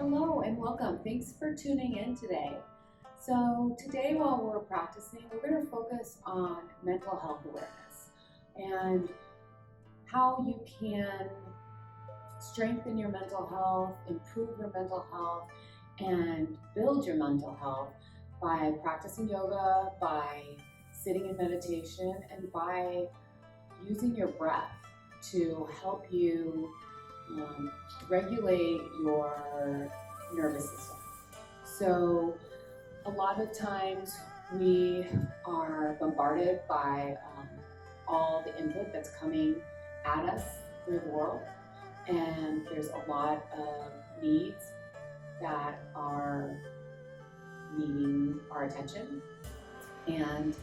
Hello and welcome. Thanks for tuning in today. So today while we're practicing, we're going to focus on mental health awareness and how you can strengthen your mental health, improve your mental health, and build your mental health by practicing yoga, by sitting in meditation, and by using your breath to help you regulate your nervous system. So a lot of times we are bombarded by all the input that's coming at us through the world, and there's a lot of needs that are needing our attention, and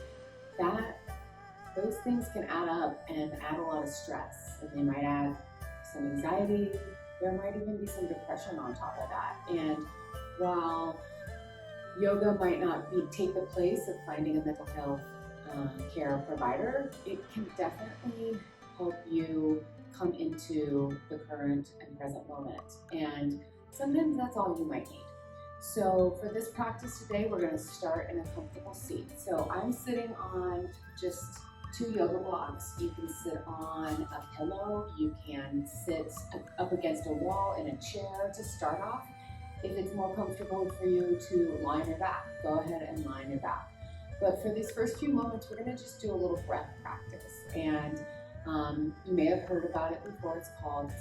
those things can add up and add a lot of stress, and they might add some anxiety. There might even be some depression on top of that. And while yoga might not take the place of finding a mental health care provider, it can definitely help you come into the current and present moment. And sometimes that's all you might need. So for this practice today, we're going to start in a comfortable seat. So I'm sitting on just 2 yoga blocks. You can sit on a pillow. You can sit up against a wall in a chair to start off. If it's more comfortable for you to lie on your back, go ahead and lie on your back. But for these first few moments, we're going to just do a little breath practice. And you may have heard about it before. It's called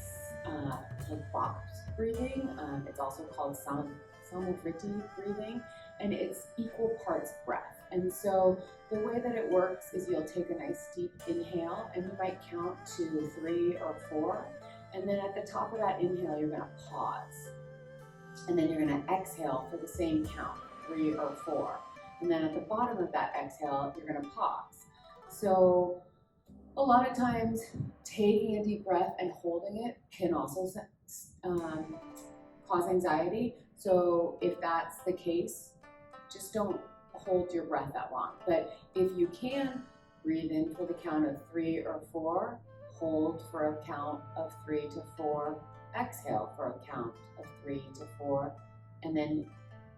box breathing. It's also called Samavriti breathing, and it's equal parts breath. And so the way that it works is you'll take a nice deep inhale, and you might count to 3 or 4. And then at the top of that inhale, you're going to pause. And then you're going to exhale for the same count, 3 or 4. And then at the bottom of that exhale, you're going to pause. So a lot of times taking a deep breath and holding it can also cause anxiety. So if that's the case, just don't hold your breath that long. But if you can, breathe in for the count of 3 or 4, hold for a count of 3 to 4, exhale for a count of 3 to 4, and then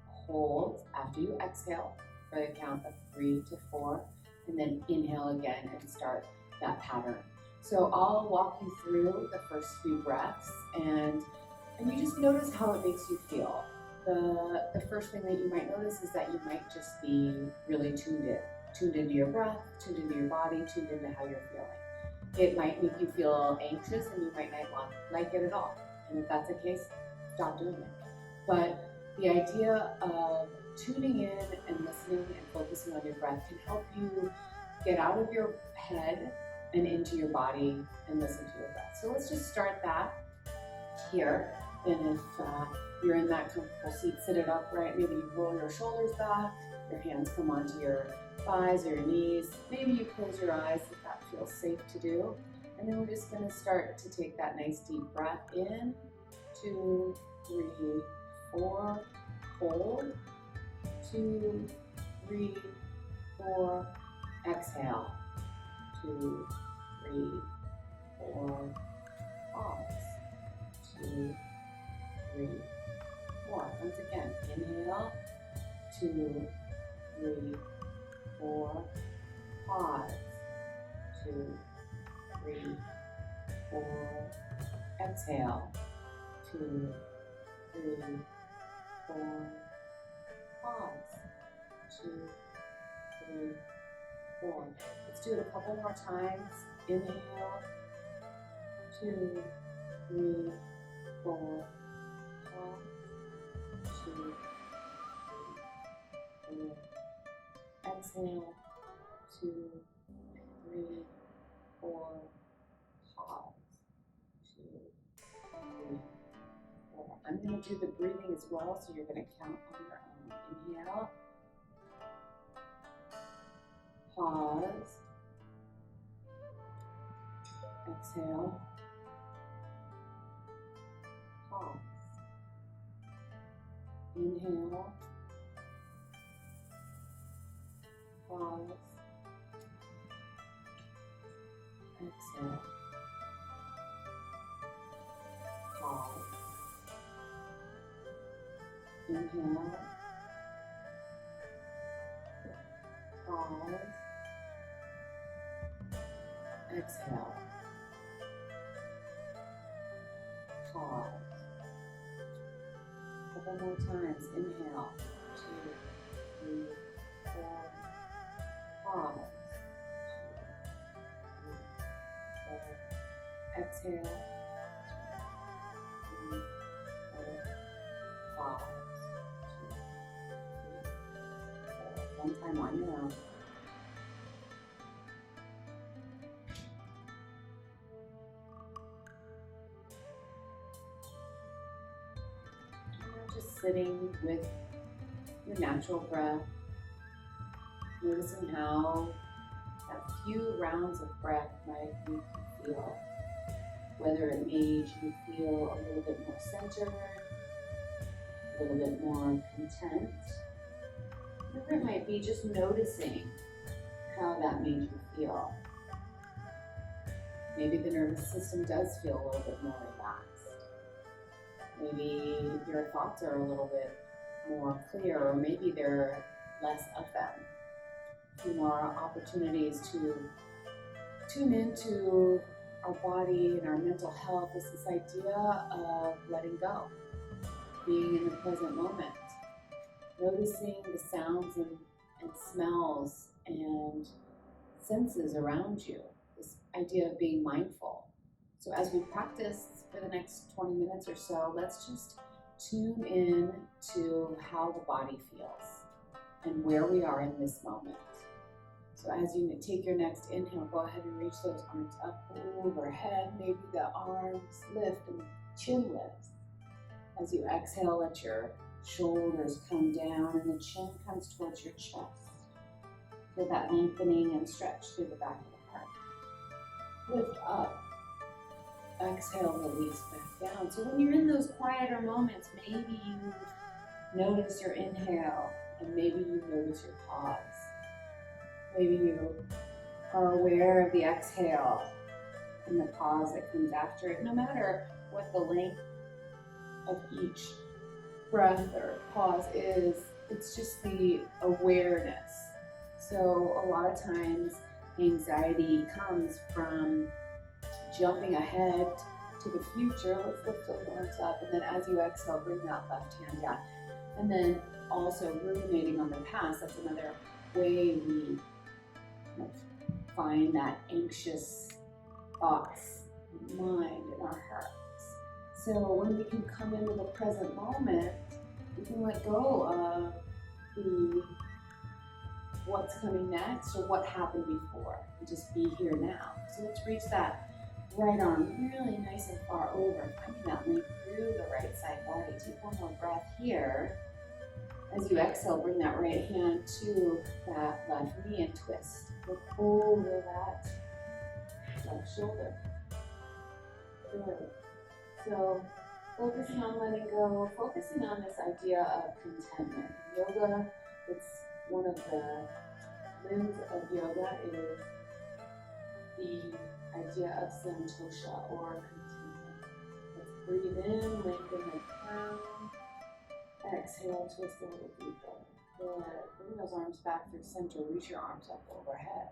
hold after you exhale for the count of 3 to 4, and then inhale again and start that pattern. So I'll walk you through the first few breaths, and you just notice how it makes you feel. The first thing that you might notice is that you might just be really tuned into your breath, tuned into your body, tuned into how you're feeling. It might make you feel anxious, and you might not like it at all. And if that's the case, stop doing it. But the idea of tuning in and listening and focusing on your breath can help you get out of your head and into your body and listen to your breath. So let's just start that here. And if you're in that comfortable seat, sit it upright. Maybe you roll your shoulders back, your hands come onto your thighs or your knees. Maybe you close your eyes if that feels safe to do. And then we're just going to start to take that nice deep breath in. 2, 3, 4, hold. 2, 3, 4, exhale. 2, 3, 4, pause. 2, 3, 4. Once again, inhale. 2, 3, 4, pause. 2, 3, 4, exhale. 2, 3, 4, pause. 2, 3, 4. Let's do it a couple more times. Inhale. 2, 3, 4, pause. 2, 3, 4. Exhale. 2, 3, 4, pause. 2, 3, 4. I'm going to do the breathing as well, so you're going to count on your own. Inhale. Pause. Exhale. Pause. Inhale. Pause. Exhale. Pause. Inhale. Pause. Exhale. Pause. A couple more times. Inhale. 2, 3, 4. Pause. 2, 3, 4. Exhale. 2, 3, 4. Pause. 2, 3, 4. One time on your own. Just sitting with your natural breath, noticing how that few rounds of breath might make you feel. Whether it made you feel a little bit more centered, a little bit more content, whatever it might be, just noticing how that made you feel. Maybe the nervous system does feel a little bit more relaxed. Maybe your thoughts are a little bit more clear, or maybe there are less of them. A few more opportunities to tune into our body and our mental health is this idea of letting go, being in the present moment, noticing the sounds and smells and senses around you, this idea of being mindful. So as we practice for the next 20 minutes or so, let's just tune in to how the body feels and where we are in this moment. So as you take your next inhale, go ahead and reach those arms up overhead. Maybe the arms lift and chin lifts. As you exhale, let your shoulders come down and the chin comes towards your chest. Feel that lengthening and stretch through the back of the heart. Lift up. Exhale, release back down. So when you're in those quieter moments, maybe you notice your inhale and maybe you notice your pause. Maybe you are aware of the exhale and the pause that comes after it. No matter what the length of each breath or pause is, it's just the awareness. So a lot of times anxiety comes from jumping ahead to the future. Let's lift those arms up, and then as you exhale, bring that left hand down. And then also ruminating on the past. That's another way we find that anxious thoughts in the mind and our hearts. So when we can come into the present moment, we can let go of the what's coming next or what happened before, and just be here now. So let's reach that right arm really nice and far over, finding that length through the right side body. Take one more breath here. As you exhale, bring that right hand to that left knee and twist. Look over that left shoulder. Good. So focusing on letting go, focusing on this idea of contentment. Yoga, it's one of the limbs of yoga is the idea of santosha, or contentment. Let's breathe in, lengthen the crown. Exhale, twist a little deeper. Good. Bring those arms back through center. Reach your arms up overhead.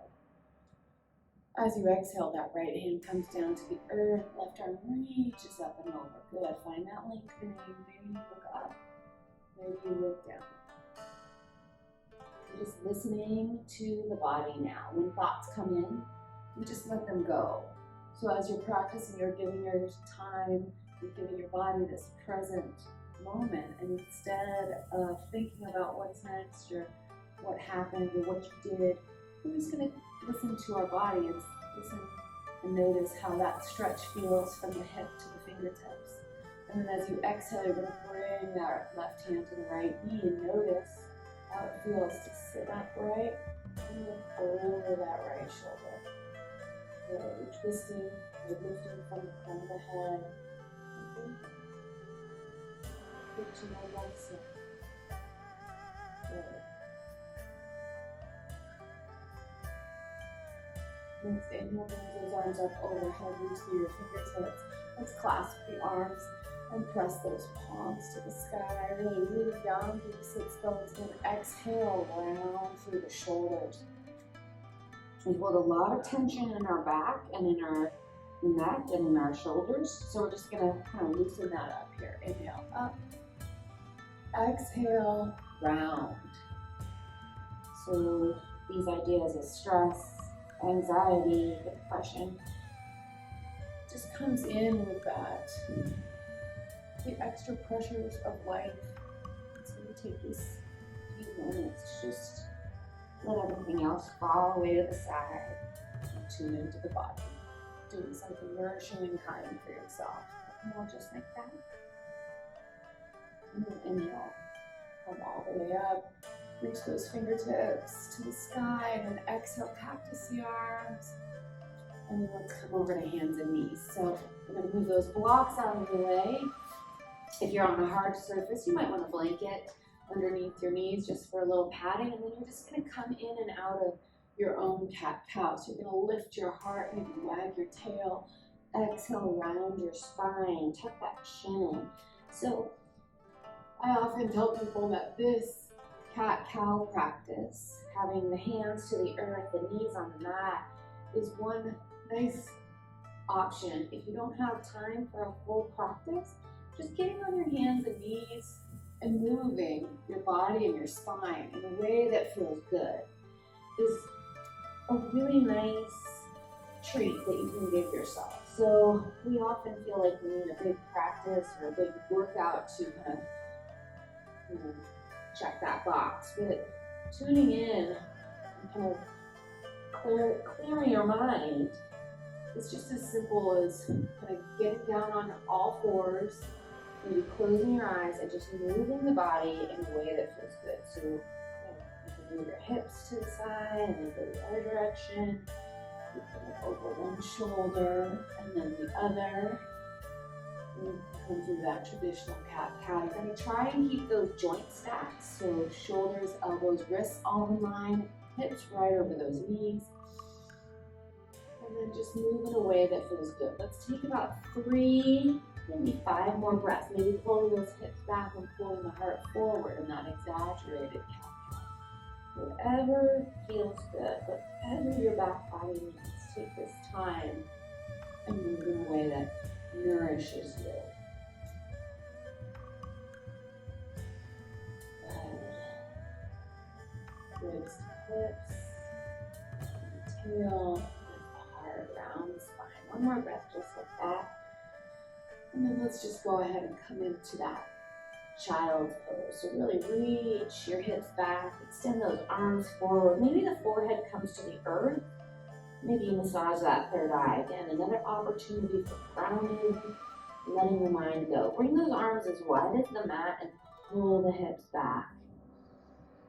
As you exhale, that right hand comes down to the earth. Left arm reaches up and over. Good. Find that lengthening. Maybe you look up. Maybe you look down. You're just listening to the body now. When thoughts come in, you just let them go. So as you're practicing, you're giving your time, you're giving your body this present moment, and instead of thinking about what's next or what happened or what you did, we're just going to listen to our body and listen and notice how that stretch feels from the hip to the fingertips. And then as you exhale, you're going to bring that left hand to the right knee and notice how it feels to sit upright and look over that right shoulder. Good. You're twisting, you're lifting from the crown of the head. Good to my left side. Good. Next inhale, bring those arms up overhead, reach through your fingertips. Let's clasp the arms and press those palms to the sky. Really down through the sits bones, then exhale, round through the shoulders. We hold a lot of tension in our back and in our neck and in our shoulders. So we're just gonna kind of loosen that up here. Inhale, up. Exhale, round. So these ideas of stress, anxiety, depression, just comes in with that, the extra pressures of life. So we take these few moments to just let everything else fall away to the side and tune into the body, doing something nourishing and kind for yourself. Inhale just like that. And then inhale, come all the way up, reach those fingertips to the sky, and then exhale, cactus the arms. And then let's come over to hands and knees. So we're gonna move those blocks out of the way. If you're on a hard surface, you might want a blanket underneath your knees just for a little padding, and then you're just gonna come in and out of your own cat-cow. So you're gonna lift your heart, maybe wag your tail, exhale, round your spine, tuck that chin in. So I often tell people that this cat-cow practice, having the hands to the earth, the knees on the mat, is one nice option. If you don't have time for a full practice, just getting on your hands and knees and moving your body and your spine in a way that feels good is a really nice treat that you can give yourself. So we often feel like we need a big practice or a big workout to kind of check that box, but tuning in and kind of clearing your mind is just as simple as kind of getting down on all fours, maybe closing your eyes and just moving the body in a way that feels good. So you can move your hips to the side and then go the other direction. You can look over one shoulder and then the other. And come through that traditional cat-cow. You're going to try and keep those joint stacks, so shoulders, elbows, wrists all in line, hips right over those knees. And then just move in a way that feels good. Let's take about 3, maybe 5 more breaths. Maybe pulling those hips back and pulling the heart forward in that exaggerated cat-cow. Whatever feels good, whatever your back body needs, take this time and move in a way that nourishes you. Good. Ribs to hips, tail, lift the heart, round the spine. One more breath just like that. And then let's just go ahead and come into that child's pose. So really reach your hips back, extend those arms forward. Maybe the forehead comes to the earth. Maybe you massage that third eye. Again, another opportunity for grounding, letting your mind go. Bring those arms as wide as the mat and pull the hips back.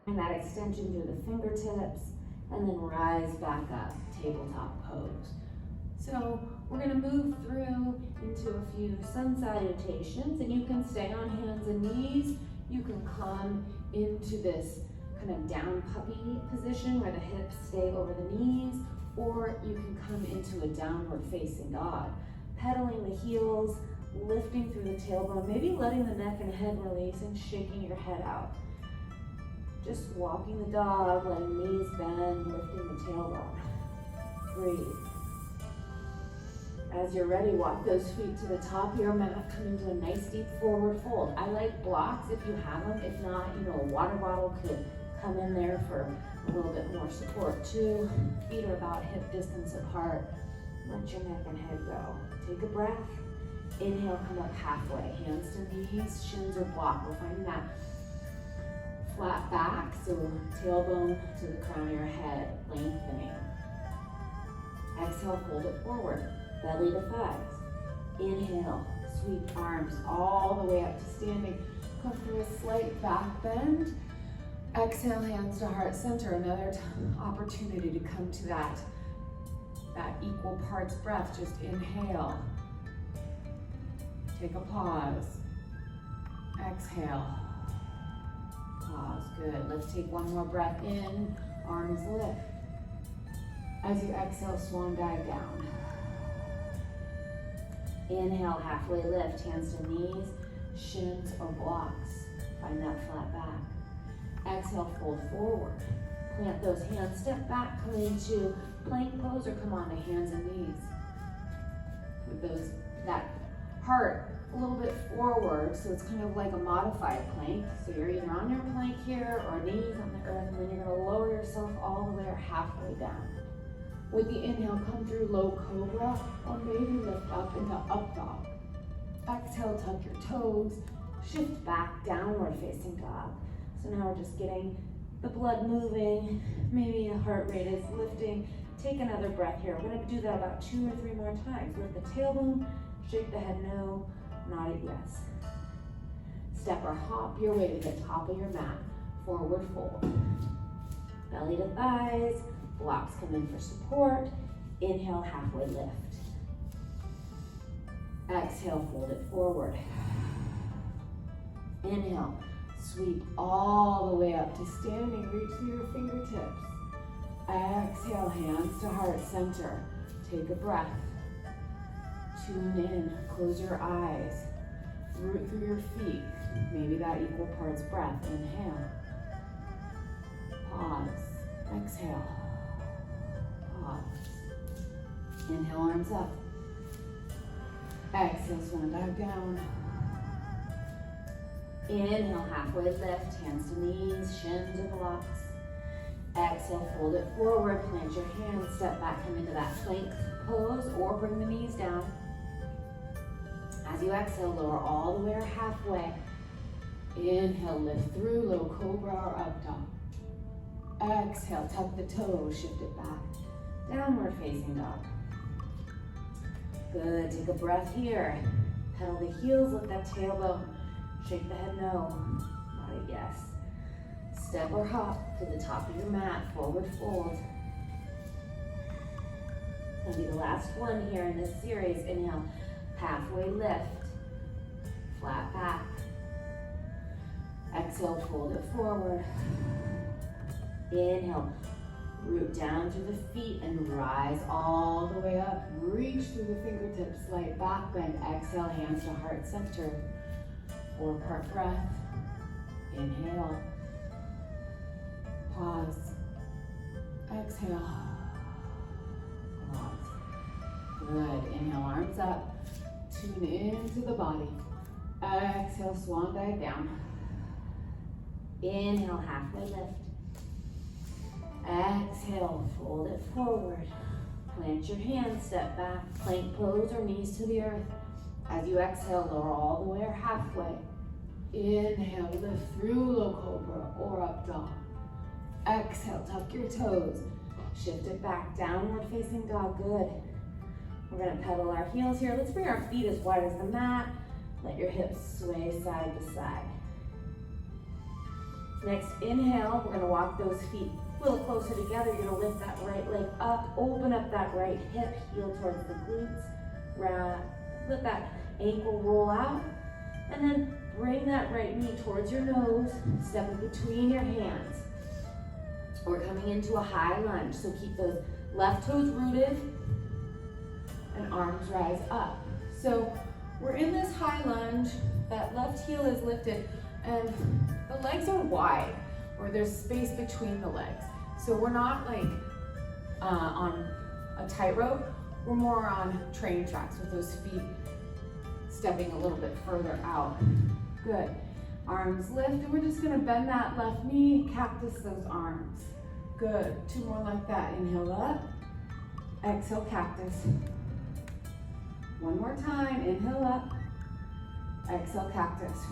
And that extension through the fingertips, and then rise back up, tabletop pose. So we're gonna move through into a few sun salutations, and you can stay on hands and knees. You can come into this kind of down puppy position where the hips stay over the knees, or you can come into a downward facing dog. Pedaling the heels, lifting through the tailbone, maybe letting the neck and head release and shaking your head out. Just walking the dog, letting knees bend, lifting the tailbone. Breathe. As you're ready, walk those feet to the top of your mat, come into a nice deep forward fold. I like blocks if you have them. If not, a water bottle could come in there for a little bit more support too. Feet are about hip distance apart. Let your neck and head go. Take a breath. Inhale, come up halfway. Hands to knees, shins are blocked. We're finding that flat back, so tailbone to the crown of your head, lengthening. Exhale, fold it forward. Belly to thighs. Inhale, sweep arms all the way up to standing. Come through a slight back bend. Exhale, hands to heart center. Another opportunity to come to that equal parts breath. Just inhale. Take a pause. Exhale. Pause. Good. Let's take one more breath in. Arms lift. As you exhale, swan dive down. Inhale, halfway lift, hands to knees, shins or blocks. Find that flat Exhale, fold forward. Plant those hands, step back, come into plank pose or come onto hands and knees. With that heart a little bit forward, so it's kind of like a modified plank. So you're either on your plank here or knees on the earth, and then you're gonna lower yourself all the way or halfway down. With the inhale, come through low cobra, or maybe lift up into up dog. Exhale, tuck your toes, shift back, downward facing dog. So now we're just getting the blood moving, maybe the heart rate is lifting. Take another breath here. We're gonna do that about 2 or 3 more times. Lift the tailbone, shake the head no, nod it yes. Step or hop your way to the top of your mat, forward fold. Belly to thighs, blocks come in for support. Inhale, halfway lift. Exhale, fold it forward. Inhale, sweep all the way up to standing, reach through your fingertips. Exhale, hands to heart center. Take a breath. Tune in, close your eyes. Root through your feet. Maybe that equal parts breath. Inhale. Pause. Exhale. Pause. Inhale, arms up. Exhale, swan back down. Inhale, halfway lift, hands to knees, shins or blocks. Exhale, fold it forward, plant your hands, step back, come into that plank pose, or bring the knees down. As you exhale, lower all the way or halfway. Inhale, lift through, low cobra or up dog. Exhale, tuck the toes, shift it back. Downward facing dog. Good, take a breath here. Pedal the heels, lift that tailbone. Shake the head no, not a yes. Step or hop to the top of your mat, forward fold. It's gonna be the last one here in this series. Inhale, halfway lift, flat back. Exhale, fold it forward. Inhale, root down through the feet and rise all the way up. Reach through the fingertips, slight back bend. Exhale, hands to heart center. 4-part breath. Inhale. Pause. Exhale. Pause. Good. Inhale, arms up. Tune into the body. Exhale, swan dive down. Inhale, halfway lift. Exhale, fold it forward. Plant your hands, step back, plank pose or knees to the earth. As you exhale, lower all the way or halfway. Inhale, lift through low cobra or up dog. Exhale, tuck your toes. Shift it back, downward facing dog, good. We're gonna pedal our heels here. Let's bring our feet as wide as the mat. Let your hips sway side to side. Next inhale, we're gonna walk those feet a little closer together. You're gonna lift that right leg up, open up that right hip, heel towards the glutes. Let that ankle roll out, and then bring that right knee towards your nose, step in between your hands. We're coming into a high lunge, so keep those left toes rooted and arms rise up. So we're in this high lunge, that left heel is lifted, and the legs are wide, or there's space between the legs. So we're not like on a tightrope, we're more on train tracks with those feet stepping a little bit further out. Good. Arms lift, and we're just gonna bend that left knee, cactus those arms. Good. 2 more like that. Inhale up, exhale cactus. 1 more time. Inhale up, exhale cactus.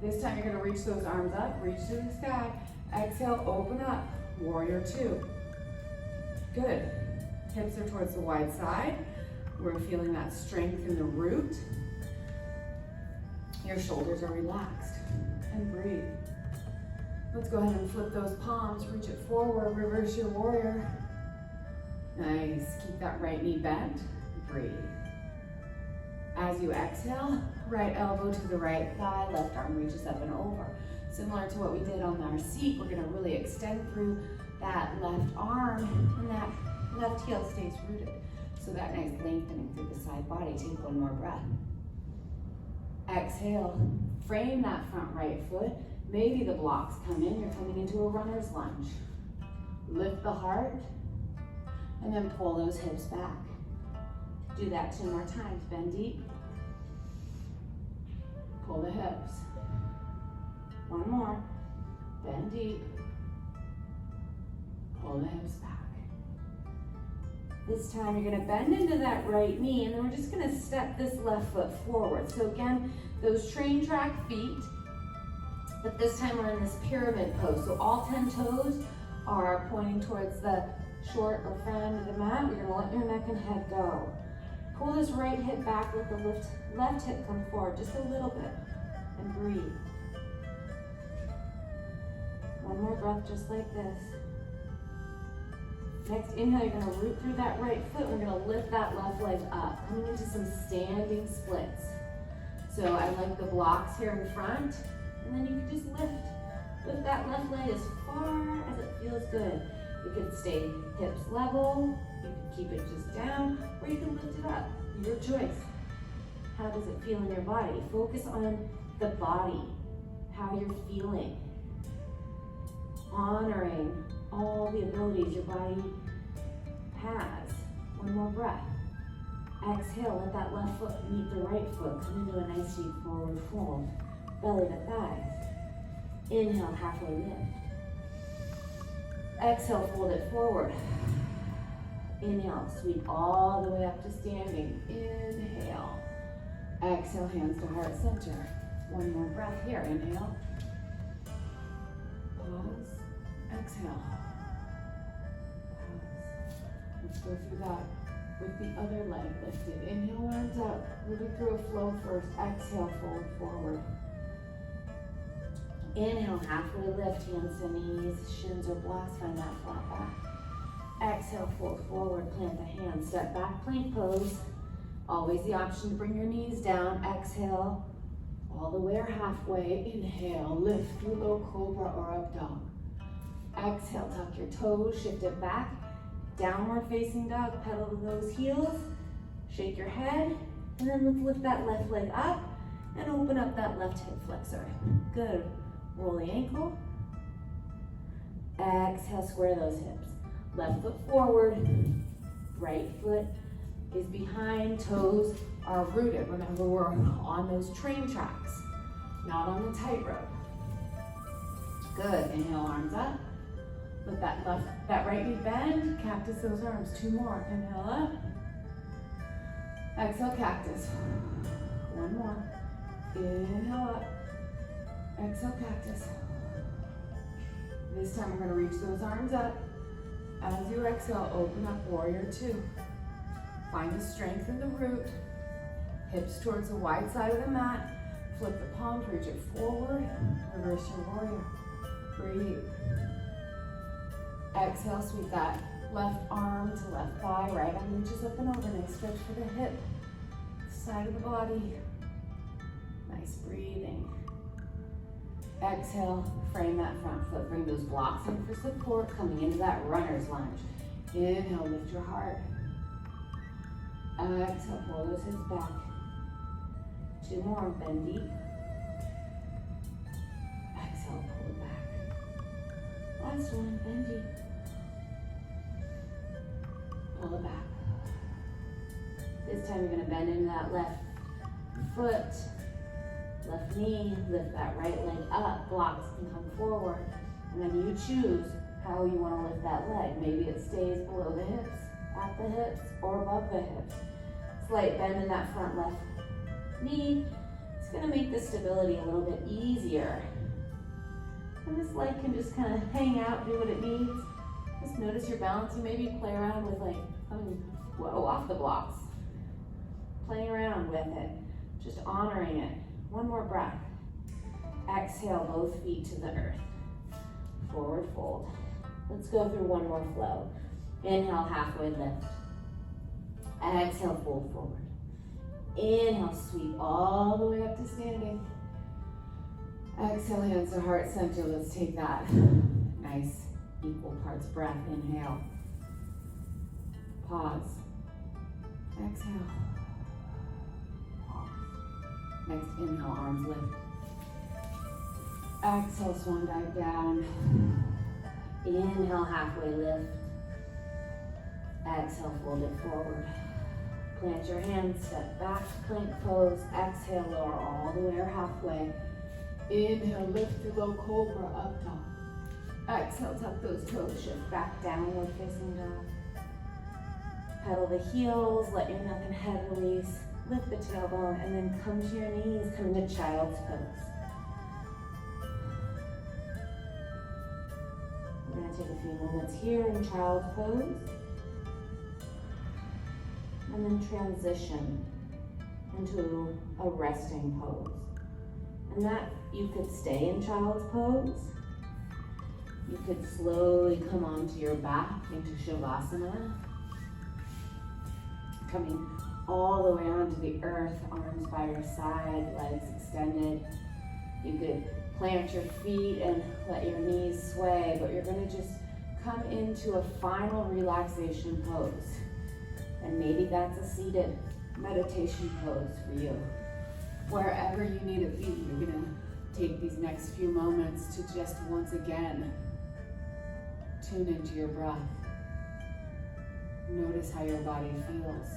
This time you're gonna reach those arms up, reach to the sky. Exhale, open up, warrior 2. Good. Hips are towards the wide side. We're feeling that strength in the root. Your shoulders are relaxed. And breathe. Let's go ahead and flip those palms, reach it forward, reverse your warrior. Nice, keep that right knee bent, breathe. As you exhale, right elbow to the right thigh, left arm reaches up and over. Similar to what we did on our seat, we're gonna really extend through that left arm, and that left heel stays rooted. So that nice lengthening through the side body. Take 1 more breath. Exhale, frame that front right foot, Maybe the blocks come in, you're coming into a runner's lunge. Lift the heart, and then pull those hips back. Do that 2 more times. Bend deep. Pull the hips. 1 more. Bend deep. Pull the hips back. This time you're gonna bend into that right knee, and then we're just gonna step this left foot forward. So again, those train track feet, but this time we're in this pyramid pose. So all 10 toes are pointing towards the short or front end of the mat. You're gonna let your neck and head go. Pull this right hip back, let the left hip come forward just a little bit, and breathe. 1 more breath just like this. Next inhale, you're gonna root through that right foot. We're gonna lift that left leg up, coming into some standing splits. So I like the blocks here in front, and then you can just lift that left leg as far as it feels good. You could stay hips level, you could keep it just down, or you can lift it up, your choice. How does it feel in your body? Focus on the body, how you're feeling. Honoring all the abilities your body has. 1 more breath. Exhale, let that left foot meet the right foot. Come into a nice deep forward fold. Belly to thighs. Inhale, halfway lift. Exhale, fold it forward. Inhale, sweep all the way up to standing. Inhale. Exhale, hands to heart center. 1 more breath here. Inhale. Pause. Exhale. Pause. Let's go through that with the other leg lifted. Inhale, arms up. Moving through a flow first. Exhale, fold forward. Inhale, halfway lift, hands to knees, shins or blocks, find that flat back. Exhale, fold forward, plant the hands, step back, plank pose. Always the option to bring your knees down. Exhale, all the way or halfway. Inhale, lift through low cobra or up dog. Exhale, tuck your toes, shift it back. Downward facing dog, pedal to those heels. Shake your head, and then let's lift that left leg up and open up that left hip flexor. Good. Roll the ankle. Exhale, square those hips. Left foot forward. Right foot is behind. Toes are rooted. Remember, we're on those train tracks, not on the tightrope. Good. Inhale, arms up. Let that right knee bend. Cactus those arms. 2 more. Inhale up. Exhale, cactus. 1 more. Inhale up. Exhale, cactus. This time we're going to reach those arms up. As you exhale, open up warrior 2. Find the strength in the root. Hips towards the wide side of the mat. Flip the palms, reach it forward. Reverse your warrior. Breathe. Exhale, sweep that left arm to left thigh. Right arm reaches up and over. Nice stretch for the hip. Side of the body. Nice breathing. Exhale, frame that front foot. Bring those blocks in for support, coming into that runner's lunge. Inhale, lift your heart. Exhale, pull those hips back. 2 more, bend deep. Exhale, pull it back. Last one, bend deep. Pull it back. This time you're gonna bend into that left foot. Left knee, lift that right leg up, blocks can come forward, and then you choose how you want to lift that leg. Maybe it stays below the hips, at the hips, or above the hips. Slight bend in that front left knee. It's going to make the stability a little bit easier. And this leg can just kind of hang out, do what it needs. Just notice your balance. You maybe play around with coming off the blocks. Playing around with it, just honoring it. 1 more breath. Exhale, both feet to the earth. Forward fold. Let's go through 1 more flow. Inhale, halfway lift. Exhale, fold forward. Inhale, sweep all the way up to standing. Exhale, hands to heart center. Let's take that nice equal parts breath. Inhale. Pause. Exhale. Next inhale, arms lift. Exhale, swan dive down. Inhale, halfway lift. Exhale, fold it forward. Plant your hands, step back, plank pose. Exhale, lower all the way or halfway. Inhale, lift your low cobra up top. Exhale, tuck those toes, shift back, downward facing dog. Pedal the heels, let your neck and head release. Lift the tailbone and then come to your knees, come into child's pose. We're gonna take a few moments here in child's pose. And then transition into a resting pose. And that you could stay in child's pose. You could slowly come onto your back into Shavasana. Coming all the way onto the earth, arms by your side, legs extended. You could plant your feet and let your knees sway, but you're gonna just come into a final relaxation pose. And maybe that's a seated meditation pose for you. Wherever you need to be, you're gonna take these next few moments to just once again tune into your breath. Notice how your body feels.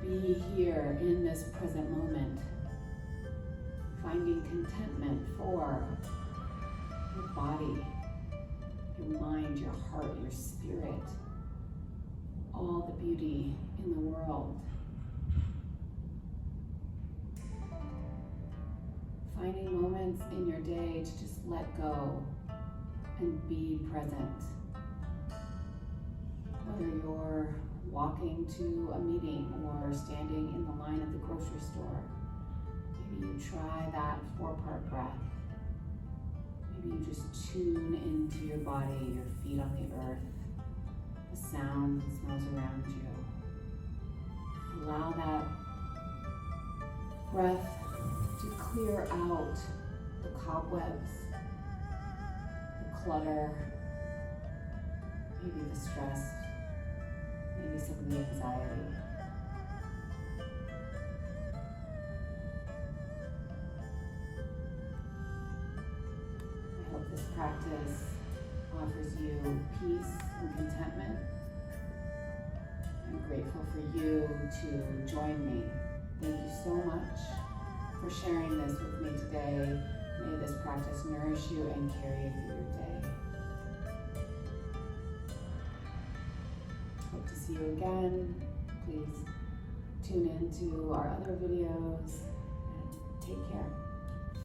Be here in this present moment, finding contentment for your body, your mind, your heart, your spirit, all the beauty in the world. Finding moments in your day to just let go and be present. Whether you're walking to a meeting or standing in the line at the grocery store, maybe you try that 4-part breath. Maybe you just tune into your body, your feet on the earth, the sounds and smells around you. Allow that breath to clear out the cobwebs, the clutter, maybe the stress, maybe some of the anxiety. I hope this practice offers you peace and contentment. I'm grateful for you to join me. Thank you so much for sharing this with me today. May this practice nourish you and carry you through your day. Hope to see you again. Please tune in to our other videos and take care.